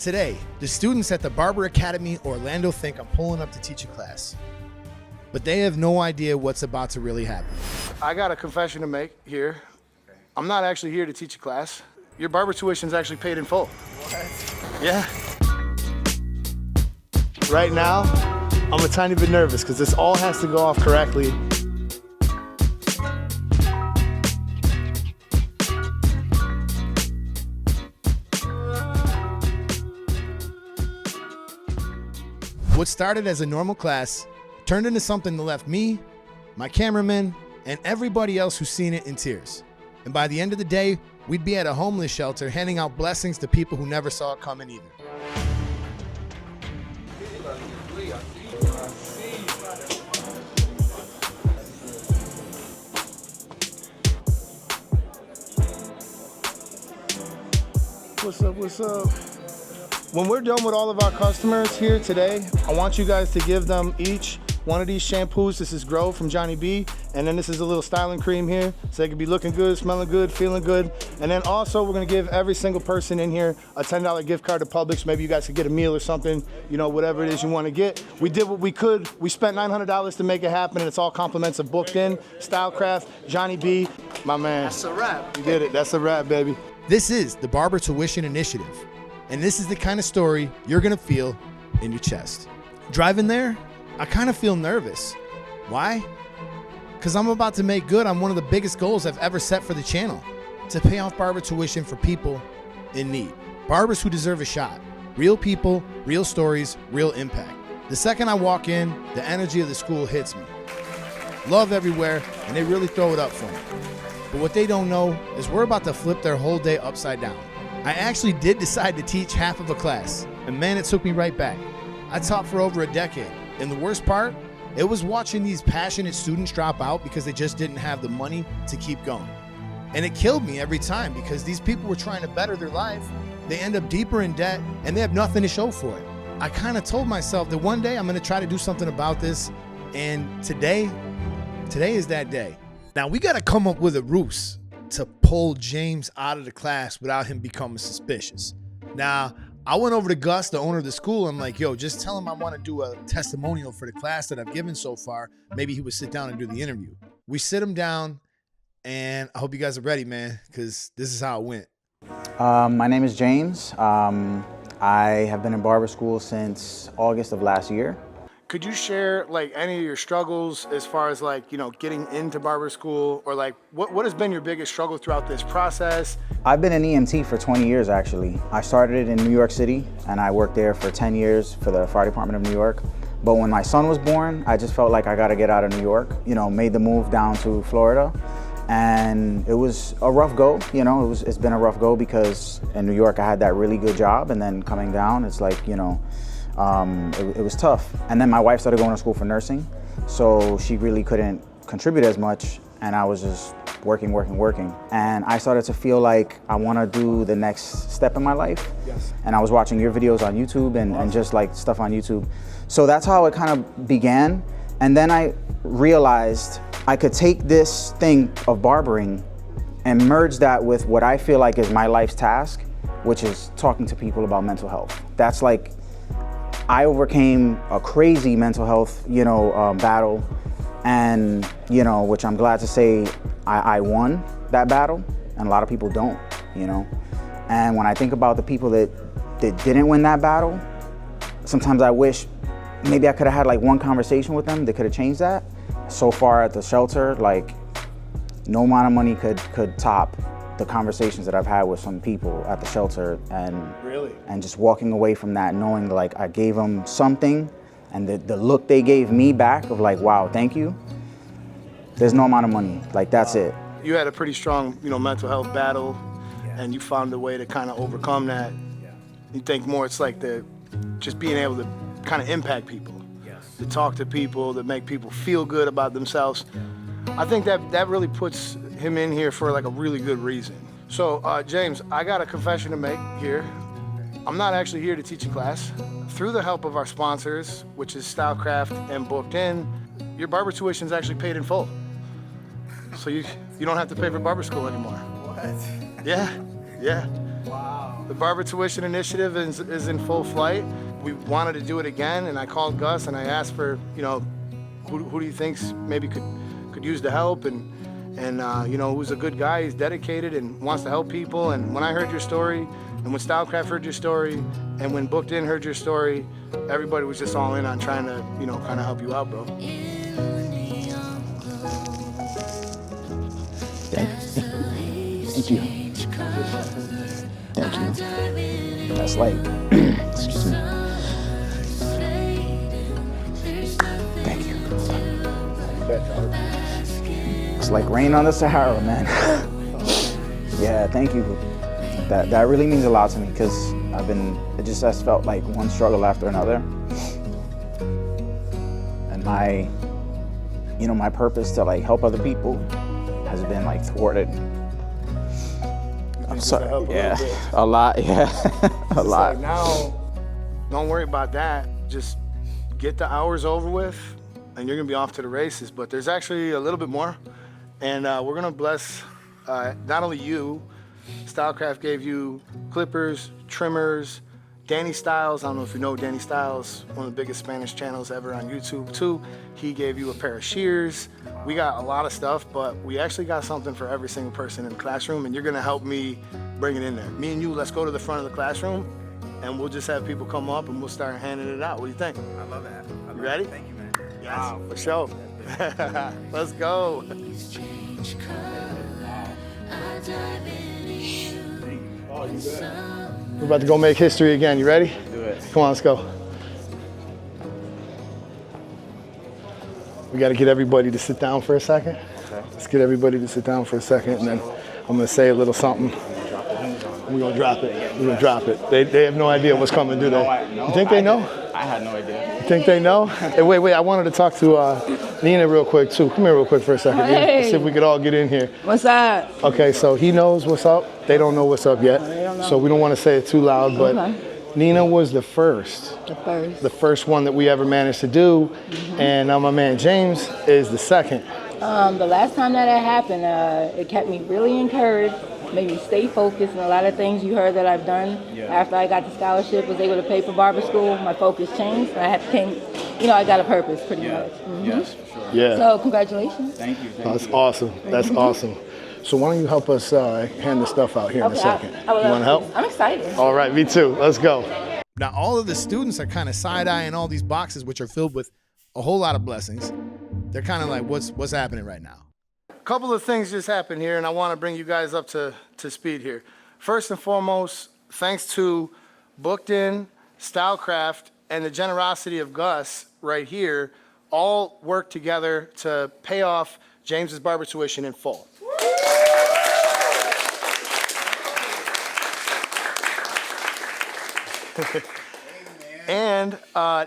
Today, the students at the Barber Academy Orlando think I'm pulling up to teach a class, but they have no idea what's about to really happen. I got a confession to make here. I'm not actually here to teach a class. Your barber tuition's actually paid in full. What? Yeah. Right now, I'm a tiny bit nervous because this all has to go off correctly. What started as a normal class turned into something that left me, my cameraman, and everybody else who's seen it in tears. And by the end of the day, we'd be at a homeless shelter handing out blessings to people who never saw it coming either. What's up, what's up? When we're done with all of our customers here today, I want you guys to give them each one of these shampoos. This is Grow from Johnny B, and then this is a little styling cream here, so they can be looking good, smelling good, feeling good. And then also we're gonna give every single person in here a $10 gift card to Publix. Maybe you guys could get a meal or something, you know, whatever it is you wanna get. We did what we could. We spent $900 to make it happen, and it's all compliments of Bookedin, Stylecraft, Johnny B, my man. That's a wrap. You did it, that's a wrap, baby. This is the Barber Tuition Initiative. And this is the kind of story you're gonna feel in your chest. Driving there, I kind of feel nervous. Why? Because I'm about to make good on one of the biggest goals I've ever set for the channel, to pay off barber tuition for people in need. Barbers who deserve a shot. Real people, real stories, real impact. The second I walk in, the energy of the school hits me. Love everywhere, and they really throw it up for me. But what they don't know is we're about to flip their whole day upside down. I actually did decide to teach half of a class, and man, it took me right back. I taught for over a decade, and the worst part, it was watching these passionate students drop out because they just didn't have the money to keep going. And it killed me every time because these people were trying to better their life, they end up deeper in debt, and they have nothing to show for it. I kind of told myself that one day I'm gonna try to do something about this, and today is that day. Now we gotta come up with a ruse to pull James out of the class without him becoming suspicious. Now, I went over to Gus, the owner of the school. I'm like, yo, just tell him I want to do a testimonial for the class that I've given so far. Maybe he would sit down and do the interview. We sit him down, and I hope you guys are ready, man, because this is how it went. My name is James. I have been in barber school since August of last year. Could you share like any of your struggles as far as like, you know, getting into barber school, or like what has been your biggest struggle throughout this process? I've been an EMT for 20 years actually. I started in New York City and I worked there for 10 years for the fire department of New York. But when my son was born, I just felt like I gotta get out of New York, you know, made the move down to Florida. And it was a rough go, you know, it's been a rough go because in New York I had that really good job, and then coming down, it's like, you know, it was tough. And then my wife started going to school for nursing, so she really couldn't contribute as much, and I was just working. And I started to feel like I want to do the next step in my life. Yes. And I was watching your videos on YouTube and just like stuff on YouTube. So that's how it kind of began. And then I realized I could take this thing of barbering and merge that with what I feel like is my life's task, which is talking to people about mental health. That's like, I overcame a crazy mental health, you know, battle, and, you know, which I'm glad to say I won that battle, and a lot of people don't, you know. And when I think about the people that didn't win that battle, sometimes I wish maybe I could have had like one conversation with them that could have changed that. So far at the shelter, like no amount of money could top the conversations that I've had with some people at the shelter, and really, and just walking away from that knowing like I gave them something, and the look they gave me back of like, wow, thank you. There's no amount of money, like that's it. You had a pretty strong, you know, mental health battle, and you found a way to kind of overcome that. You think more it's like just being able to kind of impact people, to talk to people, to make people feel good about themselves. I think that really puts him in here for like a really good reason. So James, I got a confession to make here. I'm not actually here to teach a class. Through the help of our sponsors, which is Stylecraft and Bookedin, your barber tuition is actually paid in full. So you don't have to pay for barber school anymore. What? Yeah. Wow. The Barber Tuition Initiative is in full flight. We wanted to do it again, and I called Gus and I asked for, you know, who do you think maybe could use the help, and you know, who's a good guy, he's dedicated and wants to help people. And when I heard your story, and when Stylecraft heard your story, and when Bookedin heard your story, everybody was just all in on trying to, you know, kind of help you out, bro. Thank you. Thank you. That's like, excuse me. Thank you. It's like rain on the Sahara, man. Yeah, thank you. That really means a lot to me, because it just has felt like one struggle after another. And my purpose to like help other people has been like thwarted. I'm sorry. Yeah, a lot. Yeah, a lot. Like now, don't worry about that. Just get the hours over with, and you're gonna be off to the races. But there's actually a little bit more, and we're gonna bless not only you. Stylecraft gave you clippers, trimmers, Danny Styles. I don't know if you know Danny Styles, one of the biggest Spanish channels ever on YouTube too. He gave you a pair of shears. We got a lot of stuff, but we actually got something for every single person in the classroom, and you're gonna help me bring it in there. Me and you, let's go to the front of the classroom, and we'll just have people come up and we'll start handing it out. What do you think? I love that. You ready? Thank you, man. Yes, Wow. for sure. Let's go. Oh, you bet. We're about to go make history again. You ready? Do it. Come on, let's go. We got to get everybody to sit down for a second. Okay. Let's get everybody to sit down for a second, and then I'm going to say a little something. We're going to drop it. We're going to drop it. They have no idea what's coming, do they? You think they know? I had no idea. You think they know? Hey, wait, I wanted to talk to Nina real quick, too. Come here real quick for a second. Nina. Hey. Let's see if we could all get in here. What's up? Okay, so he knows what's up. They don't know what's up yet. They don't know. So we don't want to say it too loud, but Okay. Nina was the first The first. one that we ever managed to do. And now my man James is the second. The last time that happened, it kept me really encouraged, made me stay focused, and a lot of things you heard that I've done after I got the scholarship, was able to pay for barber school. My focus changed. I I got a purpose pretty much. Yes, for sure. Yeah. So congratulations. Thank you. That's awesome. That's awesome. So why don't you help us hand the stuff out here in a second? I would You want to love help? I'm excited. All right, me too. Let's go. Now, all of the students are kind of side-eyeing all these boxes, which are filled with a whole lot of blessings. They're kind of like, what's happening right now? A couple of things just happened here, and I want to bring you guys up to speed here. First and foremost, thanks to Bookedin, Stylecraft, and the generosity of Gus right here, all worked together to pay off James's barber tuition in full. And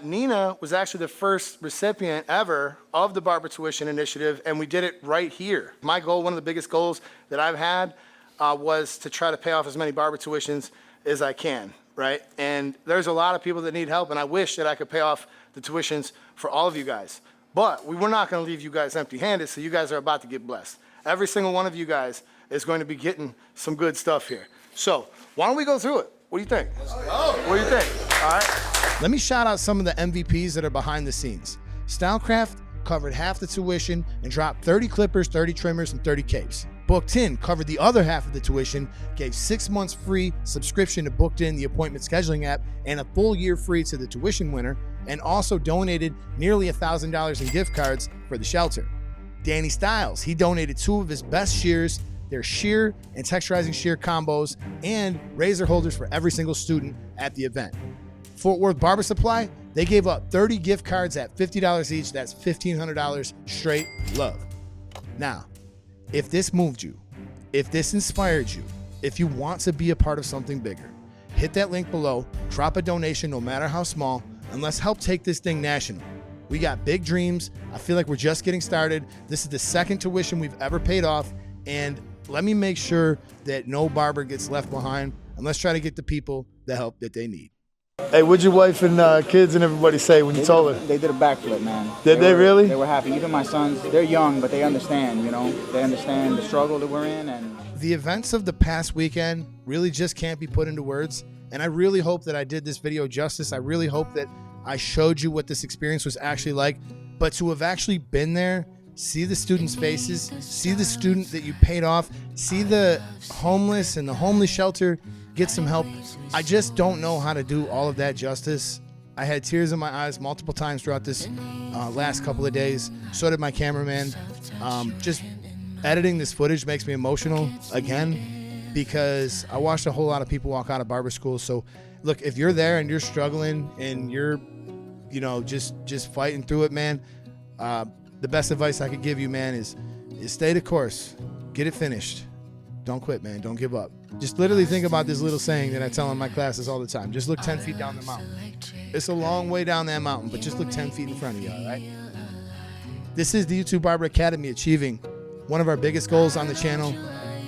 Nina was actually the first recipient ever of the Barber Tuition Initiative, and we did it right here. My goal, one of the biggest goals that I've had, was to try to pay off as many barber tuitions as I can, right? And there's a lot of people that need help, and I wish that I could pay off the tuitions for all of you guys. But we were not going to leave you guys empty-handed, so you guys are about to get blessed. Every single one of you guys is going to be getting some good stuff here. So why don't we go through it? What do you think? Let's go. What do you think? All right. Let me shout out some of the MVPs that are behind the scenes. Stylecraft covered half the tuition and dropped 30 clippers, 30 trimmers, and 30 capes. Bookedin covered the other half of the tuition, gave 6 months free subscription to Bookedin, the appointment scheduling app, and a full year free to the tuition winner, and also donated nearly $1,000 in gift cards for the shelter. Danny Styles, he donated 2 of his best shears, their shear and texturizing shear combos, and razor holders for every single student at the event. Fort Worth Barber Supply, they gave up 30 gift cards at $50 each. That's $1,500 straight love. Now, if this moved you, if this inspired you, if you want to be a part of something bigger, hit that link below, drop a donation no matter how small, and let's help take this thing national. We got big dreams. I feel like we're just getting started. This is the second tuition we've ever paid off, and let me make sure that no barber gets left behind, and let's try to get the people the help that they need. Hey, what'd your wife and kids and everybody say when you told her? They did a backflip, man. Did they really? They were happy. Even my sons, they're young, but they understand, you know. They understand the struggle that we're in. And the events of the past weekend really just can't be put into words. And I really hope that I did this video justice. I really hope that I showed you what this experience was actually like. But to have actually been there, see the students' faces, see the student that you paid off, see the homeless and the homeless shelter get some help. I just don't know how to do all of that justice. I had tears in my eyes multiple times throughout this last couple of days. So did my cameraman. Just editing this footage makes me emotional again because I watched a whole lot of people walk out of barber school. So look, if you're there and you're struggling and you're, you know, just fighting through it, man, the best advice I could give you, man, is stay the course. Get it finished. Don't quit, man. Don't give up. Just literally think about this little saying that I tell in my classes all the time. Just look 10 feet down the mountain. It's a long way down that mountain, but just look 10 feet in front of you, all right? This is the YouTube Barber Academy achieving one of our biggest goals on the channel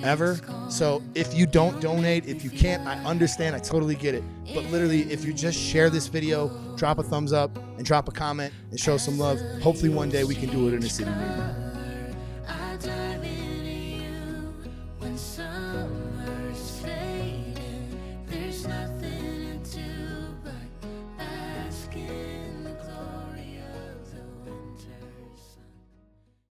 ever. So if you don't donate, if you can't, I understand. I totally get it. But literally, if you just share this video, drop a thumbs up, and drop a comment, and show some love, hopefully one day we can do it in a city near you. I dive into you when summer's